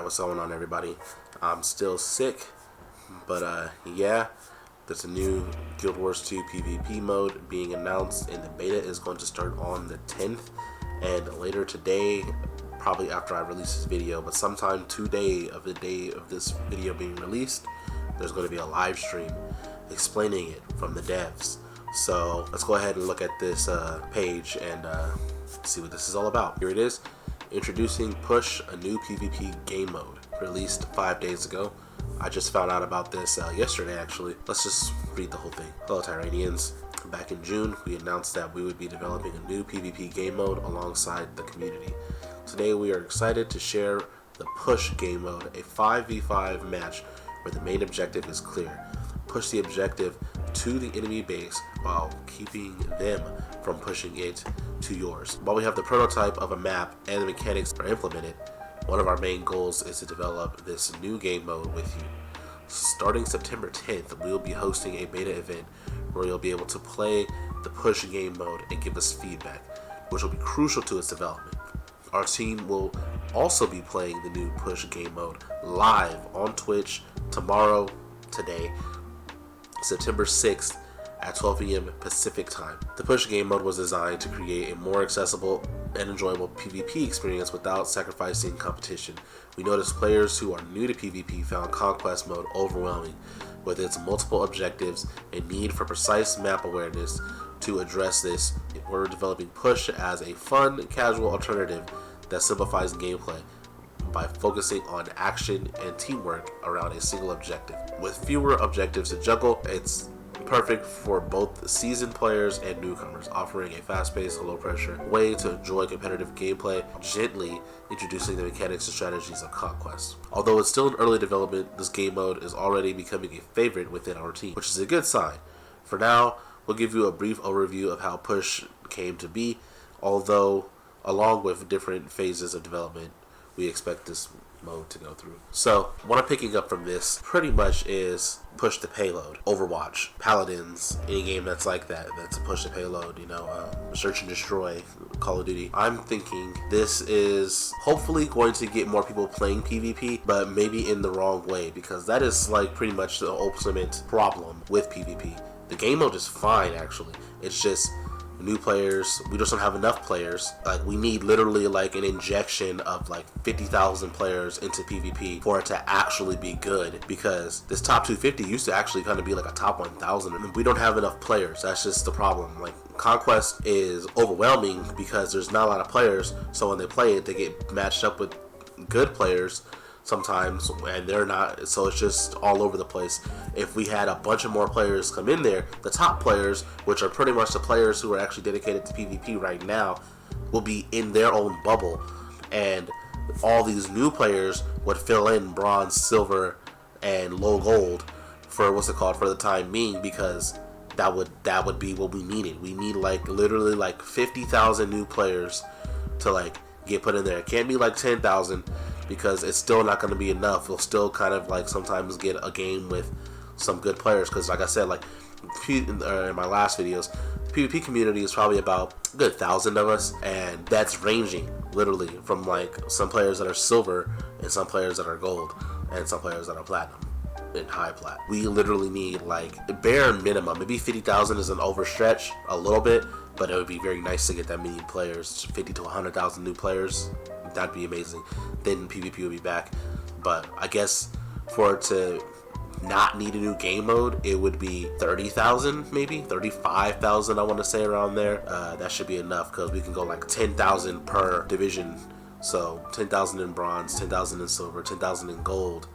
what's going on, everybody? I'm still sick, but yeah, there's a new Guild Wars 2 PvP mode being announced, and the beta is going to start on the 10th, and later today, probably after I release this video, but sometime today of the day of this video being released, there's going to be a live stream explaining it from the devs. So let's go ahead and look at this page and see what this is all about. Here it is. Introducing Push, a new PvP game mode, released 5 days ago. I just found out about this yesterday, actually. Let's just read the whole thing. Hello, Tyranians. Back in June, we announced that we would be developing a new PvP game mode alongside the community. Today, we are excited to share the Push game mode, a 5v5 match where the main objective is clear. Push the objective to the enemy base while keeping them from pushing it to yours. While we have the prototype of a map and the mechanics are implemented, one of our main goals is to develop this new game mode with you. Starting September 10th, we will be hosting a beta event where you'll be able to play the Push game mode and give us feedback, which will be crucial to its development. Our team will also be playing the new Push game mode live on Twitch today, September 6th at 12 p.m. Pacific time. The Push game mode was designed to create a more accessible and enjoyable PvP experience without sacrificing competition. We noticed players who are new to PvP found Conquest mode overwhelming, with its multiple objectives and need for precise map awareness. To address this, we're developing Push as a fun, casual alternative that simplifies gameplay by focusing on action and teamwork around a single objective. With fewer objectives to juggle, it's perfect for both seasoned players and newcomers, offering a fast-paced, low-pressure way to enjoy competitive gameplay, gently introducing the mechanics and strategies of Conquest. Although it's still in early development, this game mode is already becoming a favorite within our team, which is a good sign. For now, we'll give you a brief overview of how Push came to be, although along with different phases of development we expect this mode to go through. So what I'm picking up from this pretty much is Push the Payload, Overwatch, Paladins, any game that's like that, that's a Push the Payload, Search and Destroy, Call of Duty. I'm thinking this is hopefully going to get more people playing PvP, but maybe in the wrong way, because that is like pretty much the ultimate problem with PvP. The game mode is fine, actually. It's just new players. We just don't have enough players. Like, we need literally like an injection of like 50,000 players into PvP for it to actually be good, because this top 250 used to actually kind of be like a top 1,000, and we don't have enough players. That's just the problem. Like, Conquest is overwhelming because there's not a lot of players, so when they play it, they get matched up with good players sometimes, and they're not, so it's just all over the place. If we had a bunch of more players come in there, the top players, which are pretty much the players who are actually dedicated to PvP right now, will be in their own bubble, and all these new players would fill in bronze, silver, and low gold for for the time being, because that would be what we needed. We need like literally like 50,000 new players to like get put in there. It can't be like 10,000, because it's still not going to be enough. We'll still kind of like sometimes get a game with some good players, because like I said, like in my last videos, the PvP community is probably about a good 1,000 of us, and that's ranging literally from like some players that are silver and some players that are gold and some players that are platinum and high plat. We literally need like a bare minimum, maybe 50,000 is an overstretch a little bit, but it would be very nice to get that many players, 50 to 100,000 new players. That'd be amazing. Then PvP will be back. But I guess for it to not need a new game mode, it would be 30,000, maybe 35,000. I want to say around there. That should be enough, because we can go like 10,000 per division. So 10,000 in bronze, 10,000 in silver, 10,000 in gold,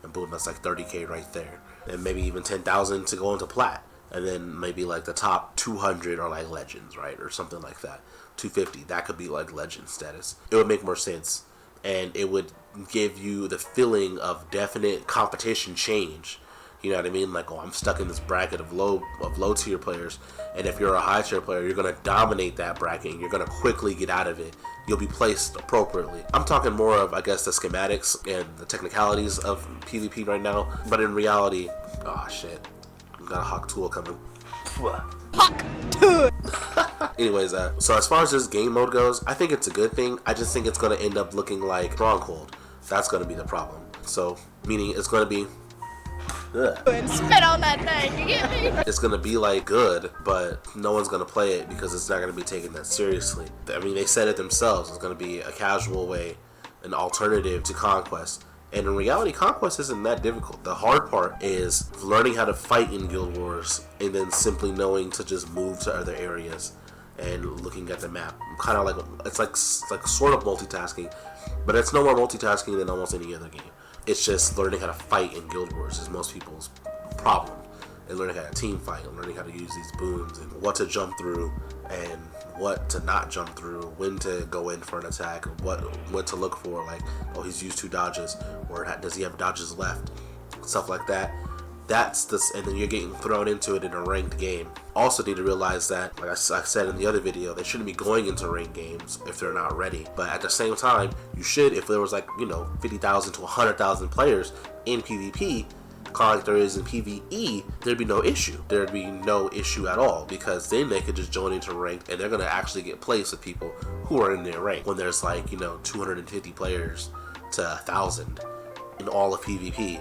and boom, that's like 30k right there. And maybe even 10,000 to go into plat. And then maybe like the top 200 are like legends, right? Or something like that. 250, that could be like legend status. It would make more sense, and it would give you the feeling of definite competition change. You know what I mean? Like, oh, I'm stuck in this bracket of low tier players, and if you're a high tier player, you're gonna dominate that bracket, and you're gonna quickly get out of it. You'll be placed appropriately. I'm talking more of, I guess, the schematics and the technicalities of PvP right now, but in reality, oh shit, I got a Hawk tool coming. Hawk tool. Anyways, so as far as this game mode goes, I think it's a good thing. I just think it's gonna end up looking like Stronghold. That's going to be the problem. So, meaning it's going to be... And spit on that thing, you get me? It's going to be like good, but no one's going to play it because it's not going to be taken that seriously. I mean, they said it themselves. It's going to be a casual way, an alternative to Conquest. And in reality, Conquest isn't that difficult. The hard part is learning how to fight in Guild Wars and then simply knowing to just move to other areas and looking at the map. Kind of like, it's like sort of multitasking, but it's no more multitasking than almost any other game. It's just learning how to fight in Guild Wars is most people's problem. And learning how to team fight and learning how to use these boons and what to jump through and what to not jump through, when to go in for an attack, what to look for, like, oh, he's used 2 dodges, or does he have dodges left, stuff like that. That's this, and then you're getting thrown into it in a ranked game. Also need to realize that, like I said in the other video, they shouldn't be going into ranked games if they're not ready. But at the same time, you should, if there was like, 50,000 to 100,000 players in PvP, like there is in PvE, there'd be no issue. There'd be no issue at all, because then they could just join into ranked and they're gonna actually get placed with people who are in their rank. When there's like 250 players to 1,000 in all of PvP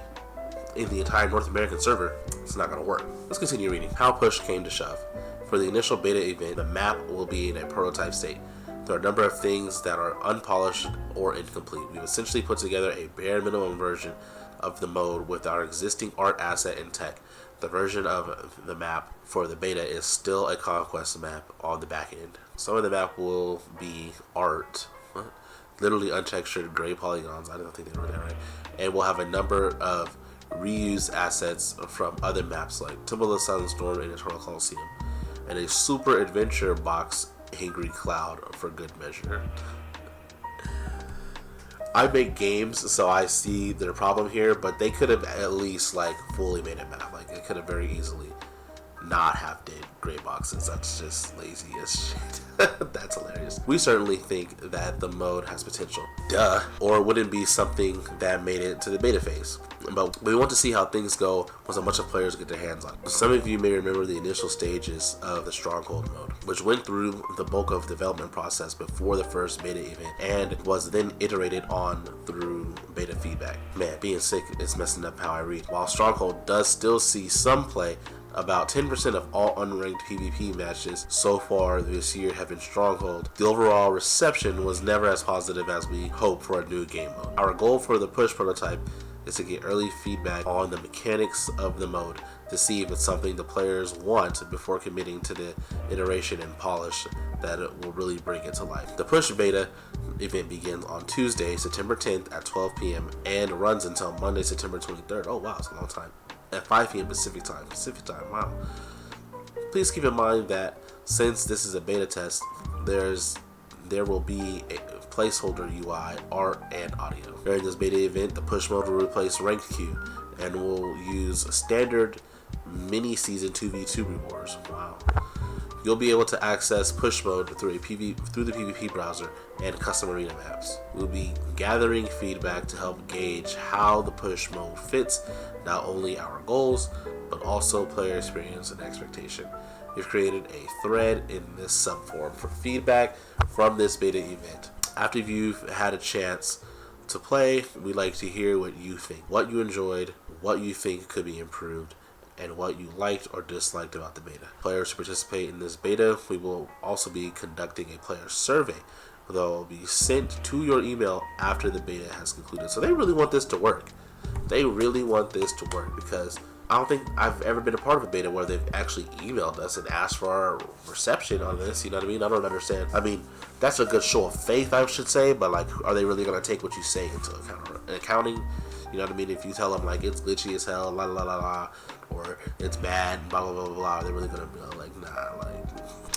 in the entire North American server, it's not gonna work. Let's continue reading. How push came to shove. For the initial beta event, the map will be in a prototype state. There are a number of things that are unpolished or incomplete. We've essentially put together a bare minimum version of the mode with our existing art asset and tech. The version of the map for the beta is still a Conquest map on the back end. Some of the map will be art, literally untextured gray polygons. I don't think they wrote that right. And we'll have a number of reused assets from other maps like Temple of the Sunstorm and Eternal Colosseum, and a super adventure box, Angry Cloud, for good measure. I make games, so I see their problem here, but they could have at least fully made a map. Like, they could have very easily not have did gray boxes. That's just lazy as shit. That's hilarious. We certainly think that the mode has potential. Duh. Or it wouldn't be something that made it to the beta phase. But we want to see how things go once a bunch of players get their hands on it. Some of you may remember the initial stages of the Stronghold mode, which went through the bulk of the development process before the first beta event and was then iterated on through beta feedback. Man, being sick is messing up how I read. While Stronghold does still see some play, about 10% of all unranked PvP matches so far this year have been Stronghold. The overall reception was never as positive as we hoped for a new game mode. Our goal for the push prototype is to get early feedback on the mechanics of the mode to see if it's something the players want before committing to the iteration and polish that it will really bring it to life. The push beta event begins on Tuesday, September 10th at 12 p.m. and runs until Monday, September 23rd. Oh wow, it's a long time. At 5 p.m. Pacific time, wow. Please keep in mind that since this is a beta test, there will be a placeholder UI, art, and audio. During this beta event, the push mode will replace ranked queue and will use standard mini season 2v2 rewards. Wow. You'll be able to access push mode through the PvP browser and custom arena maps. We'll be gathering feedback to help gauge how the push mode fits not only our goals, but also player experience and expectation. We've created a thread in this subforum for feedback from this beta event. After you've had a chance to play, we'd like to hear what you think, what you enjoyed, what you think could be improved, and what you liked or disliked about the beta. Players who participate in this beta, we will also be conducting a player survey that will be sent to your email after the beta has concluded. So they really want this to work. They really want this to work, because I don't think I've ever been a part of a beta where they've actually emailed us and asked for our reception on this, you know what I mean? I don't understand. I mean, that's a good show of faith, I should say, but are they really going to take what you say into accounting? You know what I mean? If you tell them it's glitchy as hell, la la la la, or it's bad, blah blah blah blah, they're really gonna be nah.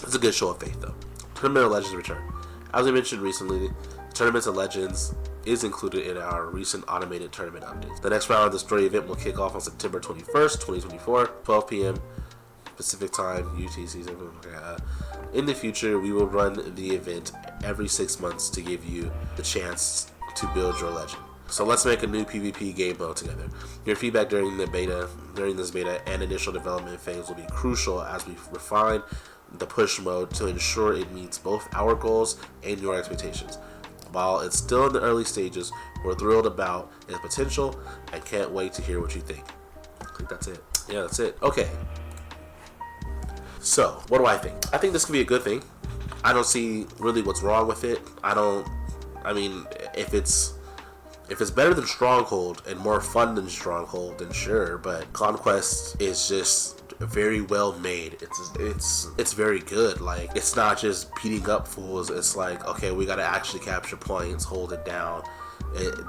It's a good show of faith though. Tournament of Legends return. As I mentioned recently, Tournaments of Legends is included in our recent automated tournament updates. The next round of the story event will kick off on September 21st, 2024, 12 p.m. Pacific time, UTC. In the future, we will run the event every 6 months to give you the chance to build your legend. So let's make a new PvP game mode together. Your feedback during this beta and initial development phase will be crucial as we refine the push mode to ensure it meets both our goals and your expectations. While it's still in the early stages, we're thrilled about its potential and can't wait to hear what you think. I think that's it. Yeah, that's it. Okay. So, what do I think? I think this could be a good thing. I don't see really what's wrong with it. I mean, if it's better than Stronghold and more fun than Stronghold, then sure. But Conquest is just very well made. It's very good. Like, it's not just beating up fools. It's like, okay, we gotta actually capture points, hold it down.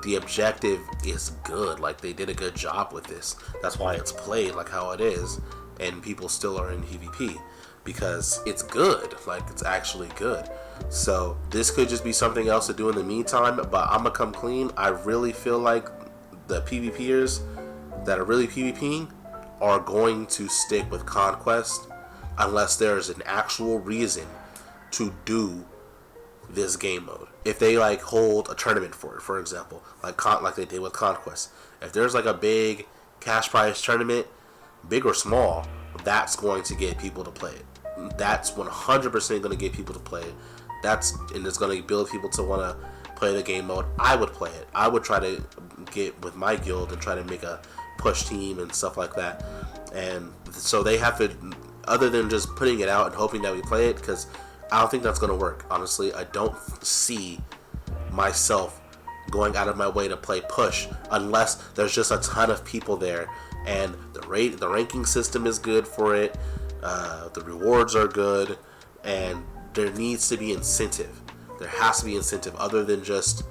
The objective is good. Like, they did a good job with this. That's why it's played like how it is, and people still are in PvP because it's good. Like, it's actually good. So this could just be something else to do in the meantime, but I'm gonna come clean. I really feel like the PvPers that are really PvPing are going to stick with Conquest unless there's an actual reason to do this game mode. If they like hold a tournament for it, for example, like they did with Conquest. If there's like a big cash prize tournament, big or small, that's going to get people to play it. That's 100% going to get people to play it. And it's going to build people to want to play the game mode. I would play it. I would try to get with my guild and try to make a push team and stuff like that. And so they have to, other than just putting it out and hoping that we play it, because I don't think that's going to work. Honestly, I don't see myself going out of my way to play push unless there's just a ton of people there and the ranking system is good for it. The rewards are good, and there needs to be incentive. There has to be incentive other than just,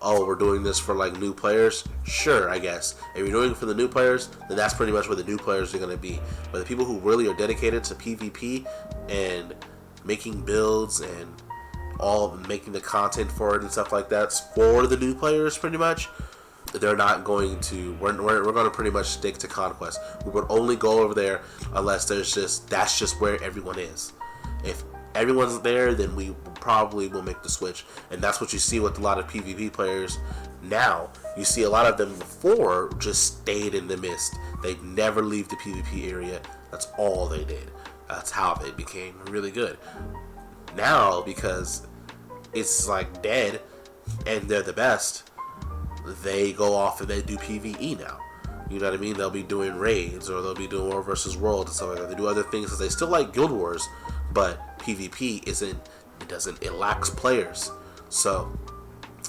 oh, we're doing this for like new players. Sure, I guess if you're doing it for the new players, then that's pretty much where the new players are going to be. But the people who really are dedicated to PvP and making builds and all making the content for it and stuff like that for the new players, pretty much, they're not going to. We're going to pretty much stick to Conquest. We would only go over there unless that's just where everyone is. If everyone's there, then we probably will make the switch, and that's what you see with a lot of PvP players now. You see a lot of them before just stayed in the mist. They never leave the PvP area. That's all they did. That's how they became really good. Now, because it's like dead and they're the best, they go off and they do PvE now. You know what I mean? They'll be doing raids, or they'll be doing War versus World and stuff like that. They do other things because they still like Guild Wars, but PvP it lacks players. So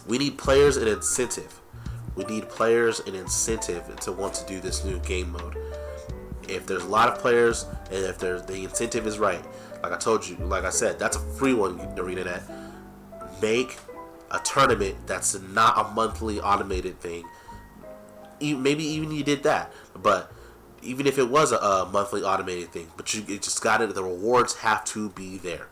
we need players and incentive. We need players and incentive to want to do this new game mode. If there's a lot of players and if the incentive is right, like I told you, like I said, that's a free one, Arena Net. Make a tournament that's not a monthly automated thing. Maybe even you did that, but even if it was a monthly automated thing, but you just got it. The rewards have to be there,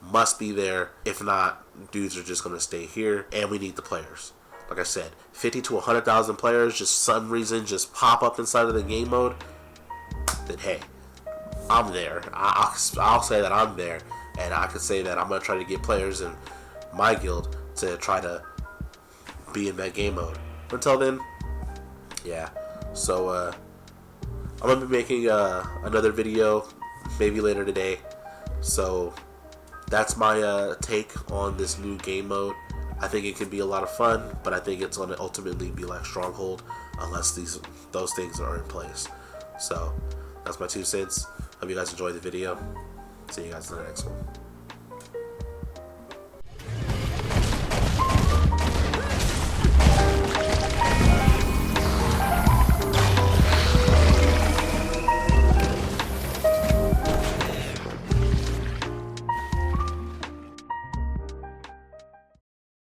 must be there. If not, dudes are just gonna stay here, and we need the players. Like I said, 50 to 100,000 players, just some reason, just pop up inside of the game mode. Then hey, I'm there. I'll say that I'm there, and I could say that I'm gonna try to get players in my guild to try to be in that game mode. Until then, yeah. So I'm gonna be making another video maybe later today. So that's my take on this new game mode. I think it can be a lot of fun, but I think it's gonna ultimately be like Stronghold unless those things are in place. So that's my 2 cents. Hope you guys enjoyed the video. See you guys in the next one.